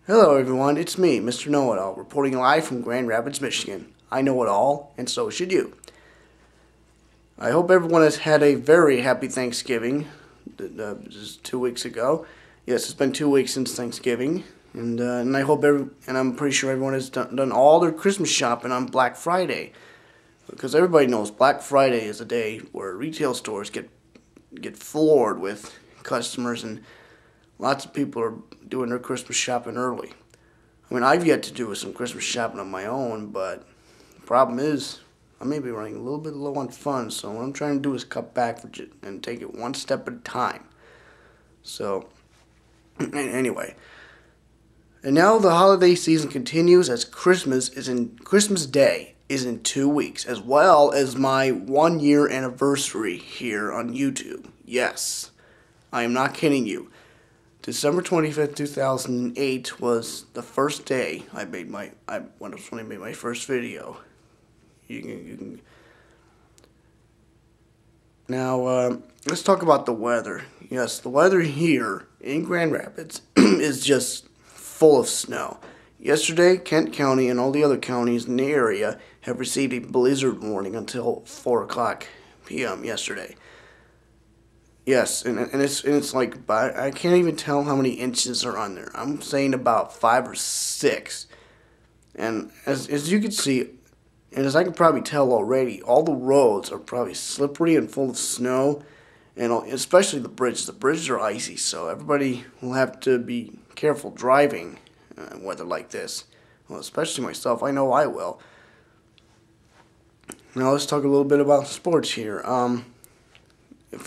Hello everyone, it's me, Mr. Know-It-All, reporting live from Grand Rapids, Michigan. I know it all, and so should you. I hope everyone has had a very happy Thanksgiving. Just 2 weeks ago. Yes, it's been 2 weeks since Thanksgiving, and I'm pretty sure everyone has done all their Christmas shopping on Black Friday, because everybody knows Black Friday is a day where retail stores get floored with customers, and lots of people are doing their Christmas shopping early. I mean, I've yet to do some Christmas shopping on my own, but the problem is I may be running a little bit low on funds, so what I'm trying to do is cut back and take it one step at a time. So, anyway. And now the holiday season continues as Christmas Day is in 2 weeks, as well as my 1-year anniversary here on YouTube. Yes, I am not kidding you. December 25th, 2008 was the first day I made when I made my first video. Now, let's talk about the weather. Yes, the weather here in Grand Rapids is just full of snow. Yesterday, Kent County and all the other counties in the area have received a blizzard warning until 4 o'clock p.m. yesterday. Yes, and it's like, I can't even tell how many inches are on there. I'm saying about 5 or 6. And as you can see, and as I can probably tell already, all the roads are probably slippery and full of snow, and especially the bridges. The bridges are icy, so everybody will have to be careful driving weather like this. Well, especially myself. I know I will. Now let's talk a little bit about sports here.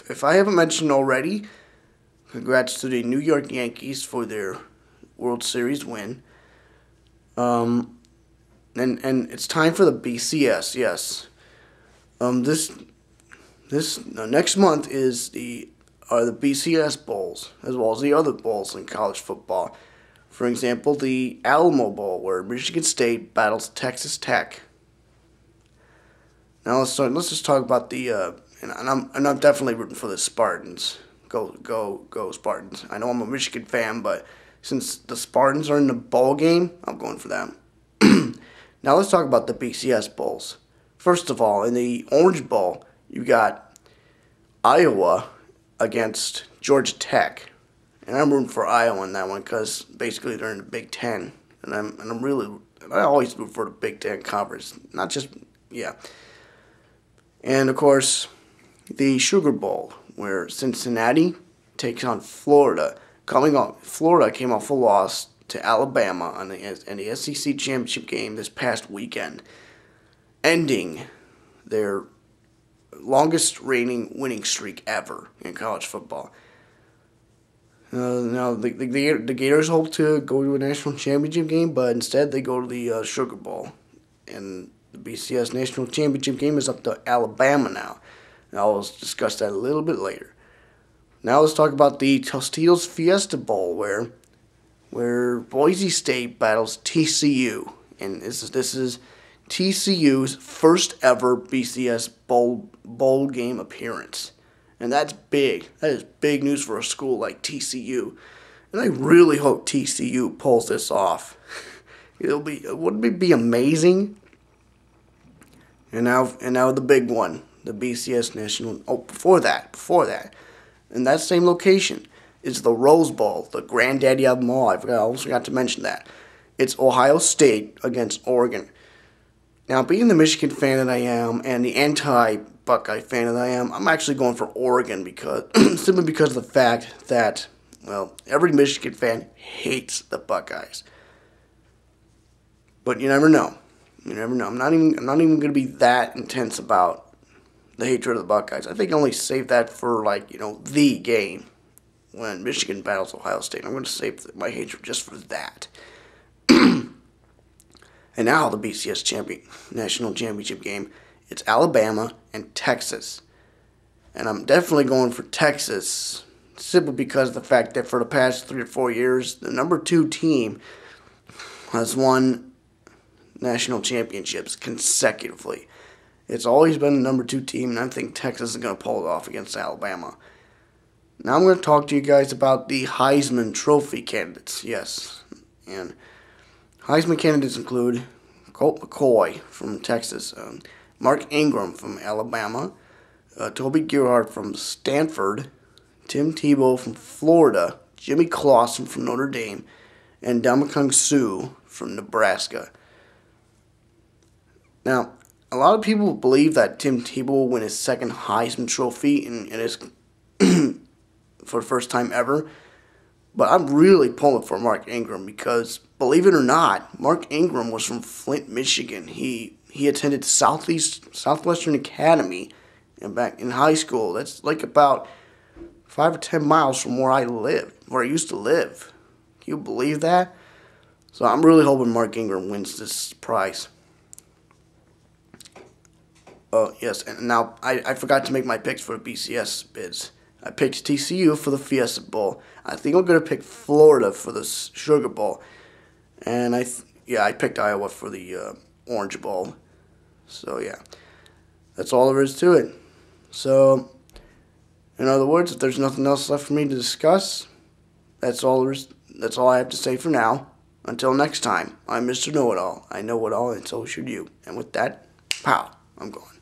If I haven't mentioned already, congrats to the New York Yankees for their World Series win. And it's time for the BCS. Yes. Next month is the BCS bowls, as well as the other bowls in college football. For example, the Alamo Bowl, where Michigan State battles Texas Tech. Now let's just talk about the and I'm definitely rooting for the Spartans. Go Spartans. I know I'm a Michigan fan, but since the Spartans are in the bowl game, I'm going for them. Now let's talk about the BCS bowls. First of all, in the Orange Bowl, you got Iowa against Georgia Tech, and I'm rooting for Iowa in that one because basically they're in the Big Ten, and I always root for the Big Ten conference, not just And of course, the Sugar Bowl, where Cincinnati takes on Florida. Florida came off a loss to Alabama in the SEC championship game this past weekend, ending their longest reigning winning streak ever in college football. Now the Gators hope to go to a national championship game, but instead they go to the Sugar Bowl, and the BCS national championship game is up to Alabama now. I'll discuss that a little bit later. Now let's talk about the Tostitos Fiesta Bowl, where Boise State battles TCU, and this is TCU's first ever BCS bowl game appearance, and that's big. That is big news for a school like TCU, and I really hope TCU pulls this off. Wouldn't it be amazing? And now the big one. The BCS National. Oh, before that, in that same location is the Rose Bowl, the granddaddy of them all. I almost forgot to mention that. It's Ohio State against Oregon. Now, being the Michigan fan that I am and the anti-Buckeye fan that I am, I'm actually going for Oregon simply because of the fact that, well, every Michigan fan hates the Buckeyes. But you never know. You never know. I'm not even going to be that intense about the hatred of the Buckeyes. I think I only save that for, the game when Michigan battles Ohio State. I'm going to save my hatred just for that. And now the BCS national championship game. It's Alabama and Texas. And I'm definitely going for Texas simply because of the fact that for the past 3 or 4 years, the number 2 team has won national championships consecutively. It's always been the number 2 team, and I think Texas is going to pull it off against Alabama. Now I'm going to talk to you guys about the Heisman Trophy candidates. Yes, And Heisman candidates include Colt McCoy from Texas, Mark Ingram from Alabama, Toby Gerhardt from Stanford, Tim Tebow from Florida, Jimmy Clausen from Notre Dame, and Ndamukong Suh from Nebraska. Now, a lot of people believe that Tim Tebow will win his second Heisman Trophy in his for the first time ever. But I'm really pulling for Mark Ingram because, believe it or not, Mark Ingram was from Flint, Michigan. He attended Southwestern Academy back in high school. That's like about 5 or 10 miles from where I used to live. Can you believe that? So I'm really hoping Mark Ingram wins this prize. Oh, yes, and now I forgot to make my picks for the BCS bids. I picked TCU for the Fiesta Bowl. I think I'm going to pick Florida for the Sugar Bowl. And I picked Iowa for the Orange Bowl. So, yeah, that's all there is to it. So, in other words, if there's nothing else left for me to discuss, that's all I have to say for now. Until next time, I'm Mr. Know-It-All. I know it all, and so should you. And with that, pow, I'm gone.